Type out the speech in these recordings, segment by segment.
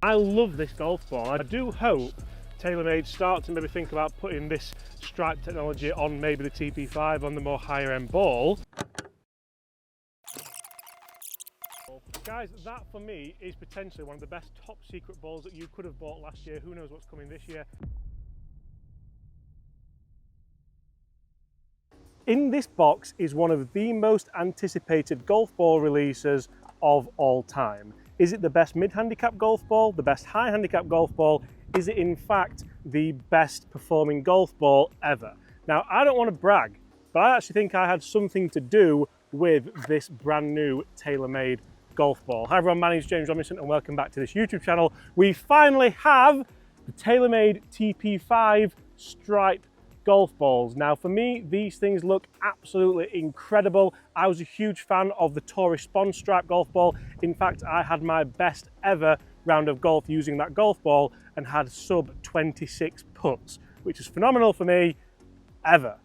I love this golf ball. I do hope TaylorMade start to maybe think about putting this stripe technology on maybe the TP5 on the more higher end ball. Guys, that for me is potentially one of the best top secret balls that you could have bought last year. Who knows what's coming this year. In this box is one of the most anticipated golf ball releases of all time. Is it the best mid-handicap golf ball, the best high-handicap golf ball? Is it in fact the best performing golf ball ever? Now, I don't want to brag, but I actually think I had something to do with this brand new TaylorMade golf ball. Hi everyone, my name is James Robinson and welcome back to this YouTube channel. We finally have the TaylorMade TP5 stripe golf balls. Now for me, these things look absolutely incredible. I was a huge fan of the Tourist Spawn stripe golf ball. In fact, I had my best ever round of golf using that golf ball and had sub 26 putts, which is phenomenal for me ever.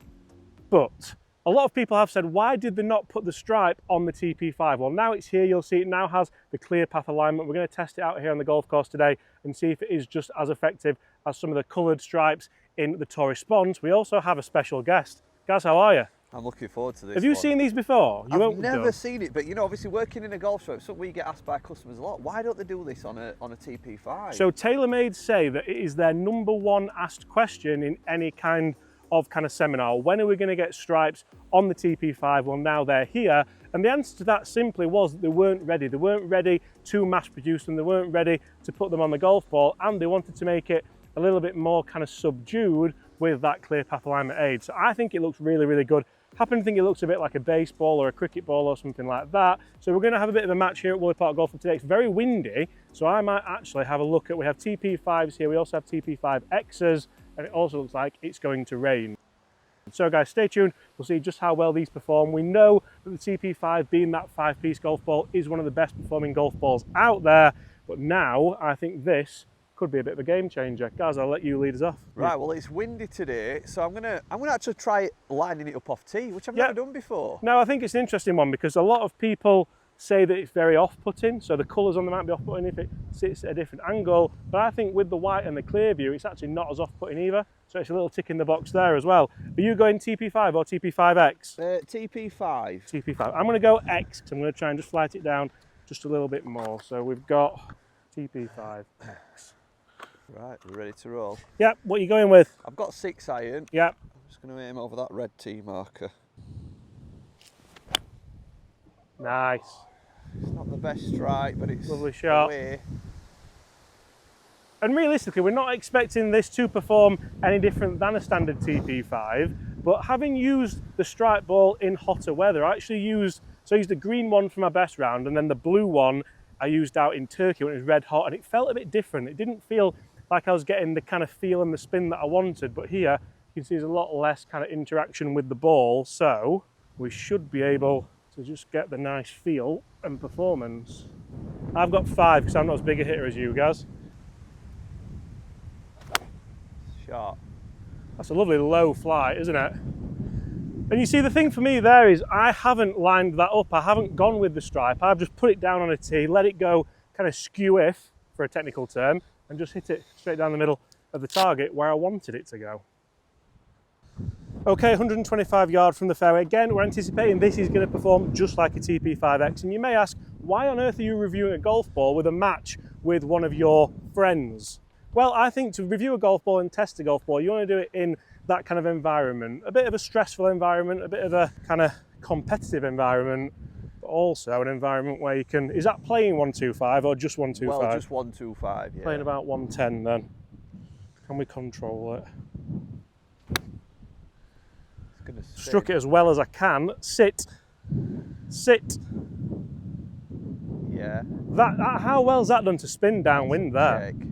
But a lot of people have said, why did they not put the stripe on the TP5? Well, now it's here, you'll see it now has the clear path alignment. We're going to test it out here on the golf course today and see if it is just as effective as some of the coloured stripes in the Tourist Spawns. We also have a special guest. Guys, how are you? I'm looking forward to this. Have you seen these before? I've never seen it, but you know, obviously working in a golf shop, something we get asked by customers a lot. Why don't they do this on a TP5? So TaylorMade say that it is their #1 asked question in any kind of seminar. When are we going to get stripes on the TP5? Well, now they're here. And the answer to that simply was that they weren't ready. They weren't ready to mass produce them. They weren't ready to put them on the golf ball, and they wanted to make it a little bit more subdued with that clear path alignment aid. So I think it looks really, really good. Happen to think it looks a bit like a baseball or a cricket ball or something like that. So we're going to have a bit of a match here at Woolley Park Golf Club today. It's very windy, so I might actually have a look at, we have TP5s here, we also have TP5Xs, and it also looks like it's going to rain. So guys, stay tuned, we'll see just how well these perform. We know that the TP5, being that 5-piece golf ball, is one of the best performing golf balls out there, but now I think this could be a bit of a game changer. Guys, I'll let you lead us off. Right, well, it's windy today, so I'm gonna actually try lining it up off tee, which I've never done before. No, I think it's an interesting one because a lot of people say that it's very off-putting, so the colours on them might be off-putting if it sits at a different angle, but I think with the white and the clear view, it's actually not as off-putting either, so it's a little tick in the box there as well. Are you going TP5 or TP5X? TP5. TP5. I'm going to go X because I'm going to try and just flight it down just a little bit more. So we've got TP5X. Right, we're ready to roll. Yep, what are you going with? I've got 6 iron. Yep. I'm just going to aim over that red tee marker. Nice. It's not the best strike, but it's lovely shot. Away. And realistically, we're not expecting this to perform any different than a standard TP5, but having used the stripe ball in hotter weather, I used the green one for my best round, and then the blue one I used out in Turkey when it was red hot, and it felt a bit different. It didn't feel like I was getting the feel and the spin that I wanted, but here you can see there's a lot less interaction with the ball, so we should be able to just get the nice feel and performance. I've got 5 because I'm not as big a hitter as you guys. Sharp. That's a lovely low flight, isn't it? And you see, the thing for me there is I haven't lined that up. I haven't gone with the stripe. I've just put it down on a tee, let it go skew-if, for a technical term, and just hit it straight down the middle of the target where I wanted it to go. Okay, 125 yards from the fairway. Again, we're anticipating this is going to perform just like a TP5X. And you may ask, why on earth are you reviewing a golf ball with a match with one of your friends? Well, I think to review a golf ball and test a golf ball, you want to do it in that environment. A bit of a stressful environment, a bit of a competitive environment, but also an environment where you can, is that playing 125 or just 125? Well, just 125, yeah. Playing about 110 then. Can we control it? Struck it as well as I can. Sit. Sit. Yeah. How well's that done to spin downwind there? Check.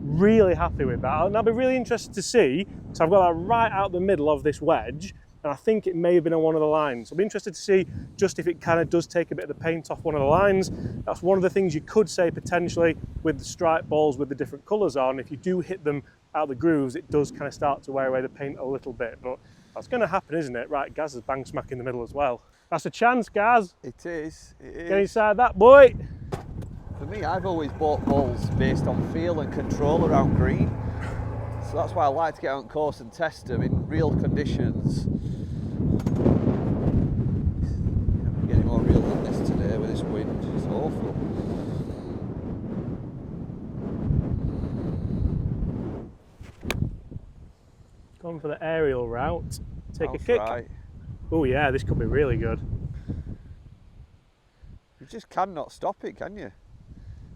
Really happy with that. And I'll be really interested to see, so I've got that right out the middle of this wedge, and I think it may have been on one of the lines. I'll be interested to see just if it does take a bit of the paint off one of the lines. That's one of the things you could say potentially with the stripe balls with the different colours on. If you do hit them out the grooves, it does start to wear away the paint a little bit, but that's going to happen, isn't it? Right, Gaz is bang smack in the middle as well. That's a chance, Gaz. It is. It is. Get inside that, boy. For me, I've always bought balls based on feel and control around green. So that's why I like to get out on course and test them in real conditions. I'm getting more real than this today with this wind. It's awful. Going for the aerial route. Take That's a kick. right. Oh yeah, this could be really good. You just cannot stop it, can you?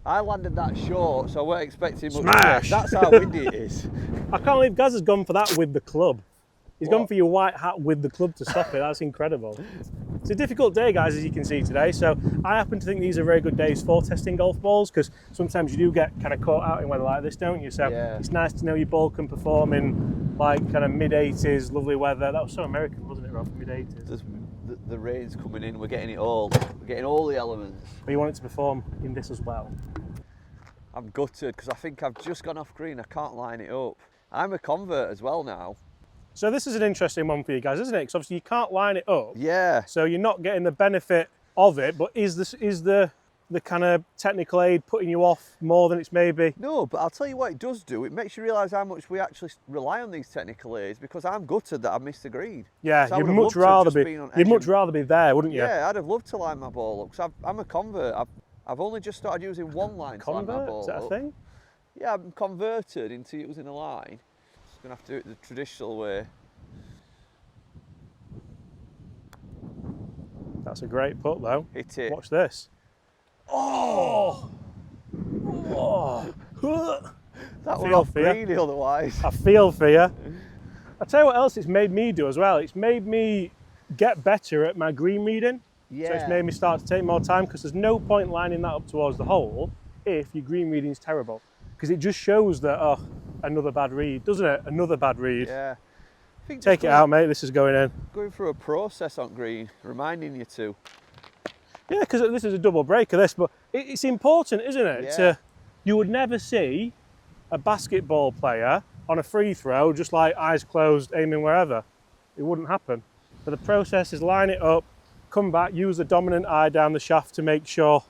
I landed that short, so I weren't expecting much. Smash! That's how windy it is. I can't believe Gaz has gone for that with the club. He's What? gone for your white hat with the club to stop it. That's incredible. It's a difficult day, guys, as you can see today. So I happen to think these are very good days for testing golf balls, because sometimes you do get kind of caught out in weather like this, don't you? So Yeah. it's nice to know your ball can perform in like kind of mid-80s, lovely weather. That was so American, wasn't it, Rob? Mid-80s. The rain's coming in. We're getting it all. We're getting all the elements. But you want it to perform in this as well. I'm gutted because I think I've just gone off green. I can't line it up. I'm a convert as well now. So this is an interesting one for you guys, isn't it? Because obviously you can't line it up. Yeah. So you're not getting the benefit of it, but is the kind of technical aid putting you off more than it's maybe? No, but I'll tell you what it does do. It makes you realise how much we actually rely on these technical aids, because I'm gutted that I missed the green. Yeah, So I you'd would have much loved to have rather just be been on you'd edge much and- rather be there, wouldn't you? Yeah, I'd have loved to line my ball up, because I'm a convert. I've only just started using one line to line my Convert, ball is that a up. thing? Yeah, I'm converted into using a line. Just gonna have to do it the traditional way. That's a great putt though. Hit it. Watch this. Oh! Oh! That Feel was off for ya. greeny otherwise. I feel for you. I'll tell you what else it's made me do as well. It's made me get better at my green reading. Yeah. So it's made me start to take more time, because there's no point lining that up towards the hole if your green reading's terrible. Because it just shows that, oh, another bad read, doesn't it? Another bad read. Yeah. I think Take just it out, mate. This is going in. Going through a process on green, reminding you to. Yeah, because this is a double break of this, but it's important, isn't it? Yeah. You would never see a basketball player on a free throw just like eyes closed, aiming wherever. It wouldn't happen. But the process is line it up, come back, use the dominant eye down the shaft to make sure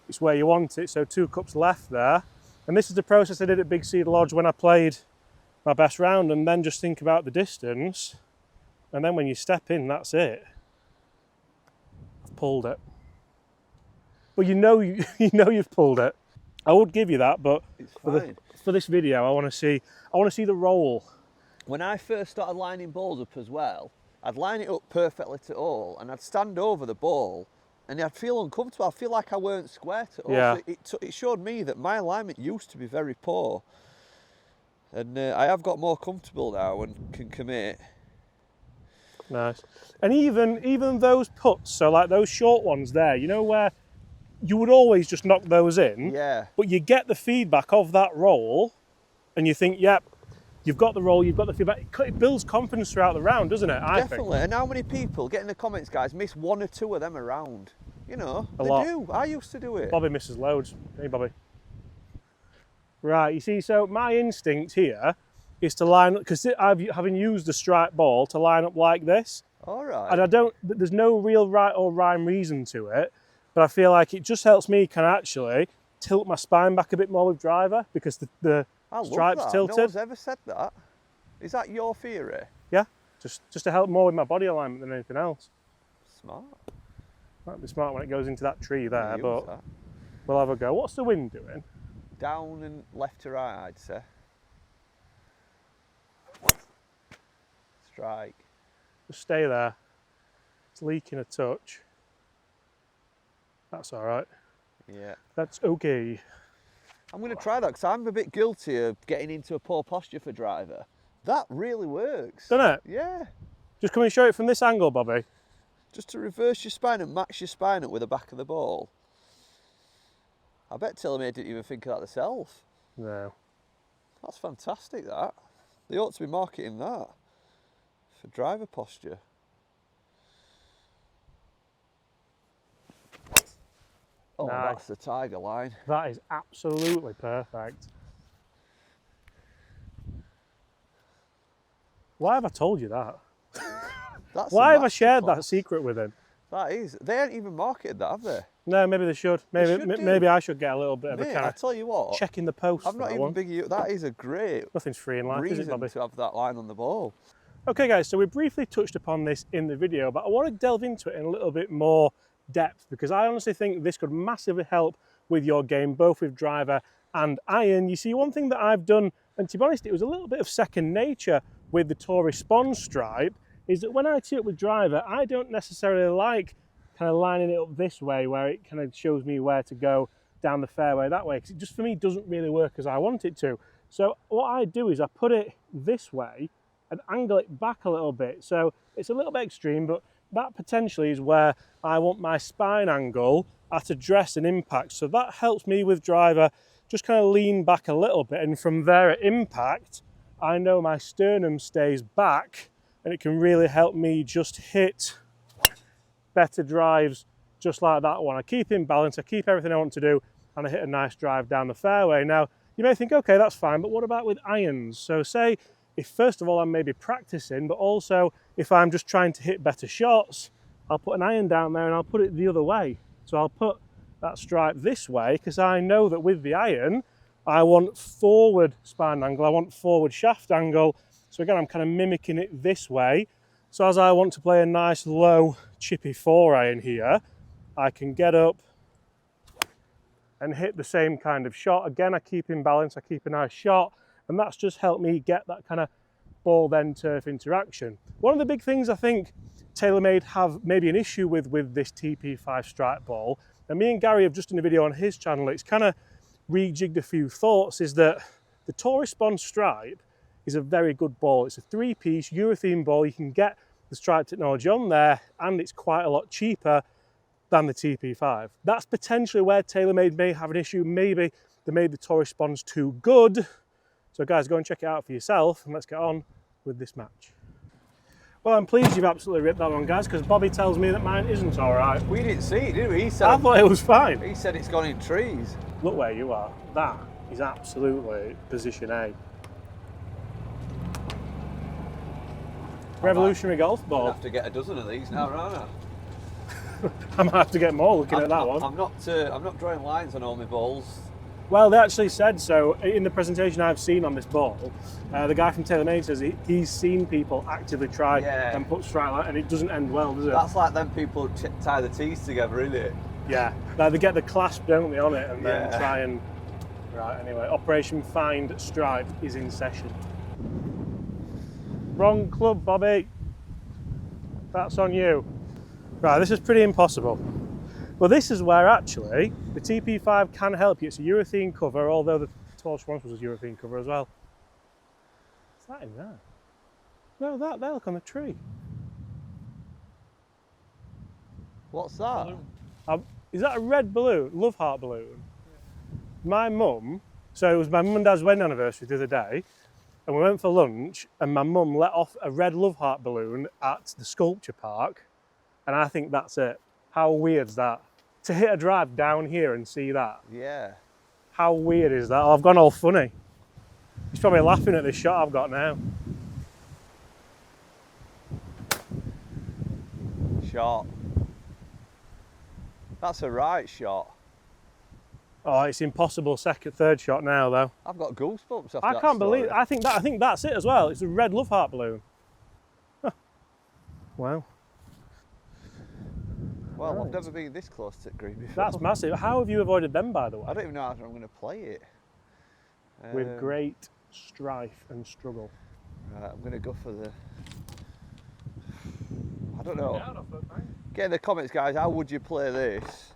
it's where you want it. So 2 cups left there. And this is the process I did at Big Cedar Lodge when I played my best round, and then just think about the distance. And then when you step in, that's it. I've pulled it. Well, you know you've pulled it. I would give you that, but It's for fine. for this video, I want to see the roll. When I first started lining balls up as well, I'd line it up perfectly to all, and I'd stand over the ball, and I'd feel uncomfortable. I'd feel like I weren't square to all. Yeah. So it showed me that my alignment used to be very poor, and I have got more comfortable now and can commit. Nice. And even those putts, so like those short ones there, you know where you would always just knock those in, Yeah. but you get the feedback of that roll, and you think, yep, you've got the roll, you've got the feedback. It builds confidence throughout the round, doesn't it? I think. Definitely. And how many people, get in the comments, guys, miss 1 or 2 of them around? You know, A they lot. do. I used to do it. Bobby misses loads. Hey, Bobby. Right, you see, so my instinct here is to line up, because having used the striped ball, to line up like this. All right. And there's no real right or rhyme reason to it, but I feel like it just helps me kind of actually tilt my spine back a bit more with driver, because the I love stripes that. tilted. No one's ever said that. Is that your theory? Yeah, just to help more with my body alignment than anything else. Smart. Might be smart when it goes into that tree there, Use but that. we'll have a go. What's the wind doing? Down and left to right, I'd say. Strike. Just stay there. It's leaking a touch. That's all right. Yeah. That's okay. I'm going to try that because I'm a bit guilty of getting into a poor posture for driver. That really works. Doesn't it? Yeah. Just come and show it from this angle, Bobby. Just to reverse your spine and match your spine up with the back of the ball. I bet TaylorMade didn't even think of that themselves. No. That's fantastic, that. They ought to be marketing that for driver posture. Oh, Nice. that's the tiger line. That is absolutely perfect. Why have I told you that? That's Why a have I shared that masterclass. secret with him? That is. They ain't even marketed that, have they? No, maybe they should. Maybe I should get a little bit of a kind I of tell you what, checking the post. I'm not even big. That is a great Nothing's free in life, is it, reason Bobby? to have that line on the ball. Okay guys, so we briefly touched upon this in the video, but I want to delve into it in a little bit more depth because I honestly think this could massively help with your game, both with driver and iron. You see, one thing that I've done, and to be honest, it was a little bit of second nature with the Tour Response stripe, is that when I tee up with driver, I don't necessarily like kind of lining it up this way where it kind of shows me where to go down the fairway that way, because it just for me doesn't really work as I want it to. So what I do is I put it this way and angle it back a little bit. So it's a little bit extreme, but that potentially is where I want my spine angle at address and impact. So that helps me with driver just kind of lean back a little bit, and from there at impact, I know my sternum stays back and it can really help me just hit better drives just like that one. I keep in balance, I keep everything I want to do, and I hit a nice drive down the fairway. Now, you may think, okay, that's fine, but what about with irons? So say, if first of all I'm maybe practicing, but also if I'm just trying to hit better shots, I'll put an iron down there and I'll put it the other way. So I'll put that stripe this way because I know that with the iron, I want forward spine angle, I want forward shaft angle. So again, I'm kind of mimicking it this way. So as I want to play a nice low chippy 4-iron here, I can get up and hit the same kind of shot. Again, I keep in balance, I keep a nice shot, and that's just helped me get that kind of ball then turf interaction. One of the big things I think TaylorMade have maybe an issue with this TP5 stripe ball, and me and Gary have just done a video on his channel, it's kind of rejigged a few thoughts, is that the Tour Response stripe is a very good ball. It's a 3-piece urethane ball. You can get the stripe technology on there, and it's quite a lot cheaper than the TP5. That's potentially where TaylorMade may have an issue. Maybe they made the Tour Response too good. So guys, go and check it out for yourself, and let's get on with this match. Well, I'm pleased you've absolutely ripped that one, guys, because Bobby tells me that mine isn't all right. We didn't see it, did we? He said, I thought it was fine. He said it's gone in trees. Look where you are. That is absolutely position A. Revolutionary golf ball. I'll have to get a dozen of these now, aren't I? I might have to get more looking at that one. I'm not drawing lines on all my balls. Well, they actually said so in the presentation I've seen on this ball. The guy from TaylorMade says he's seen people actively try and put strike line, and it doesn't end well, does it? That's like them people tie the tees together, isn't it? Yeah, like they get the clasp, don't they, on it, and then try and... Right, anyway, Operation Find Stripe is in session. Wrong club, Bobby. That's on you. Right, this is pretty impossible. Well, this is where actually the TP5 can help you. It's a urethane cover, although the Tour Response was a urethane cover as well. What's that in there? No, that there, look on the tree. What's that? Is that a red balloon? Love heart balloon? Yeah. My mum, so it was my mum and dad's wedding anniversary the other day, and we went for lunch, and my mum let off a red love heart balloon at the sculpture park, and I think that's it. How weird is that? To hit a drive down here and see that. Yeah. How weird is that? Oh, I've gone all funny. He's probably laughing at this shot I've got now. Shot. That's a right shot. Oh, it's impossible third shot now though. I've got goosebumps after I can't believe it. I think that's it as well. It's a red love heart balloon. Huh. Wow. Well, right. I've never been this close to green before. That's massive. How have you avoided them, by the way? I don't even know how I'm going to play it. With great strife and struggle. Right, I'm going to go for the... I don't know. Get in the comments, guys, how would you play this?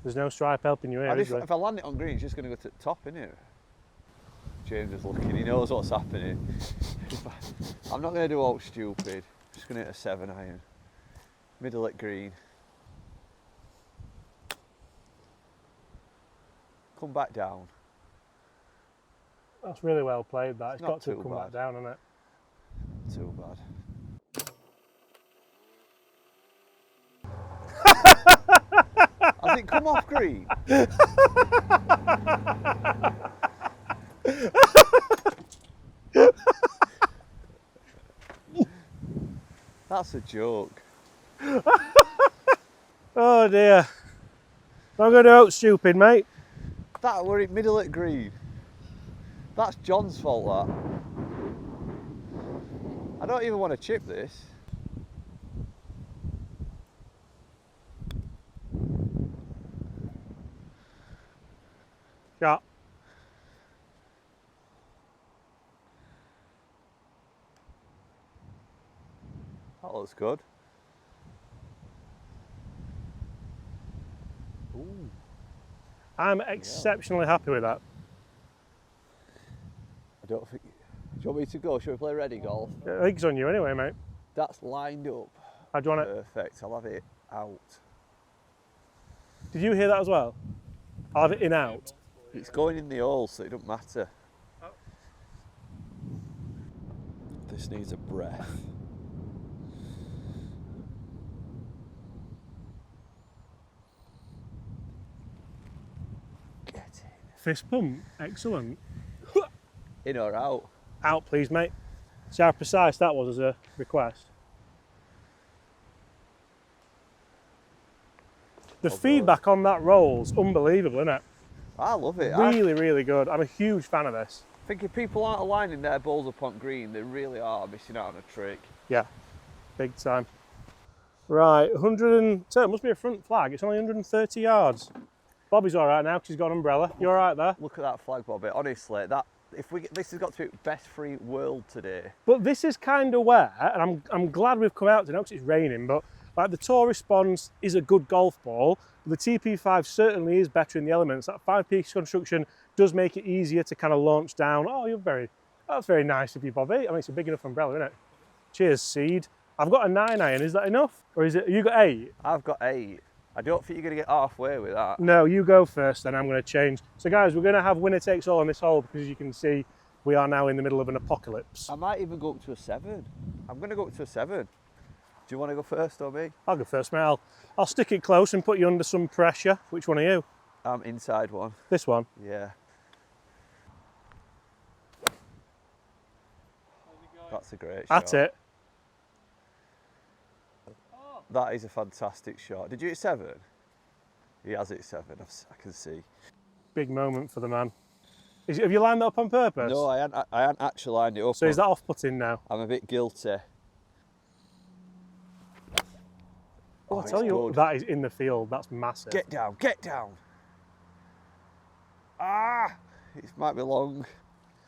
There's no stripe helping you here, is there? If I land it on green, it's just going to go to the top, isn't it? James is looking, he knows what's happening. I'm not going to do all stupid. I'm just going to hit a 7-iron. Middle at green. Come back down. That's really well played, that. It's got to come back bad. down, hasn't it? Not too bad. Has it come off green? That's a joke. Oh dear. not going to out stupid, mate. That were in middle at green. That's John's fault, that. I don't even want to chip this. Yeah. That looks good. Ooh. I'm exceptionally happy with that. I don't think. Do you want me to go? Should we play ready golf? I think it's on you anyway, mate. That's lined up. How do you want it? Perfect. I'll have it out. Did you hear that as well? I'll have it in out. It's going in the hole, so it doesn't matter. Oh. This needs a breath. Get in. Fist pump. Excellent. In or out? Out, please, mate. See how precise that was as a request. The feedback on that roll's unbelievable, isn't it? I love it. Really, really good. I'm a huge fan of this. I think if people aren't aligning their balls up on green, they really are missing out on a trick. Yeah, big time. Right, 100 and... So it must be a front flag. It's only 130 yards. Bobby's all right now because he's got an umbrella. You all right there? Look at that flag, Bobby. Honestly, this has got to be best free world today. But this is kind of where, and I'm glad we've come out today because it's raining, but like the Tour Response is a good golf ball. The TP5 certainly is better in the elements. That 5-piece construction does make it easier to kind of launch down. Oh, that's very nice of you, Bobby. I mean, it's a big enough umbrella, isn't it? Cheers, Seed. I've got a 9-iron. Is that enough? Or is it, you got 8? I've got 8. I don't think you're going to get halfway with that. No, you go first, then I'm going to change. So guys, we're going to have winner takes all on this hole because as you can see, we are now in the middle of an apocalypse. I might even go up to a 7. I'm going to go up to a 7. Do you want to go first or me? I'll go first, mate. I'll stick it close and put you under some pressure. Which one are you? I'm inside one. This one? Yeah. That's a great shot. That's it. That is a fantastic shot. Did you hit 7? He has hit 7, I can see. Big moment for the man. Have you lined that up on purpose? No, I hadn't actually lined it up. So is that off-putting now? I'm a bit guilty. Oh, I tell you what, that is in the field. That's massive. Get down, get down. Ah, it might be long.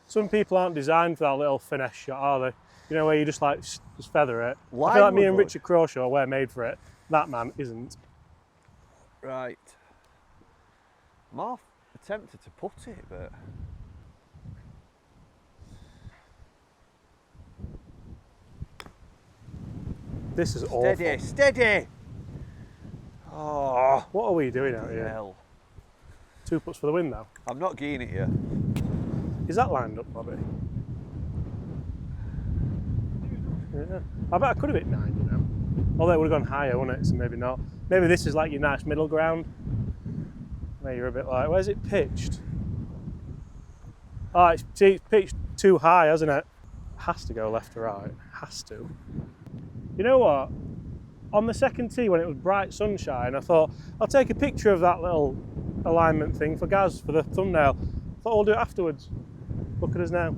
Some people aren't designed for that little finesse shot, are they? You know, where you just like, just feather it. I feel like me and Richard Crawshaw, we're made for it. That man isn't. Right. I'm half tempted to put it, but... This is awful. Steady, steady! Oh, what are we doing out here? Hell. 2 putts for the win now. I'm not getting it here. Is that lined up, Bobby? Yeah. I bet I could have hit 9, you know. Although it would have gone higher, wouldn't it? So maybe not. Maybe this is like your nice middle ground. Where you're a bit like, where's it pitched? Oh, it's pitched too high, hasn't it? Has to go left to right. Has to. You know what? On the second tee, when it was bright sunshine, I thought, I'll take a picture of that little alignment thing for Gaz, for the thumbnail. I thought we'll do it afterwards. Look at us now.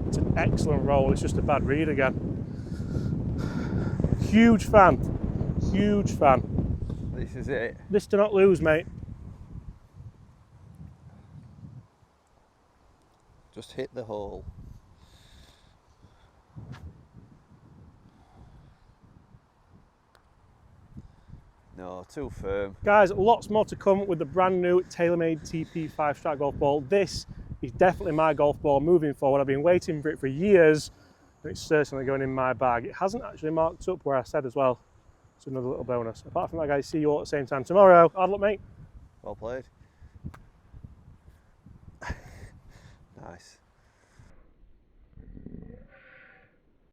It's an excellent roll, it's just a bad read again. Huge fan, huge fan. This is it. This do not lose, mate. Just hit the hole. No, too firm. Guys, lots more to come with the brand new TaylorMade TP5 Strike golf ball. This is definitely my golf ball moving forward. I've been waiting for it for years, and it's certainly going in my bag. It hasn't actually marked up where I said as well. It's another little bonus. Apart from that, guys, see you all at the same time tomorrow. Hard luck, mate. Well played. Nice.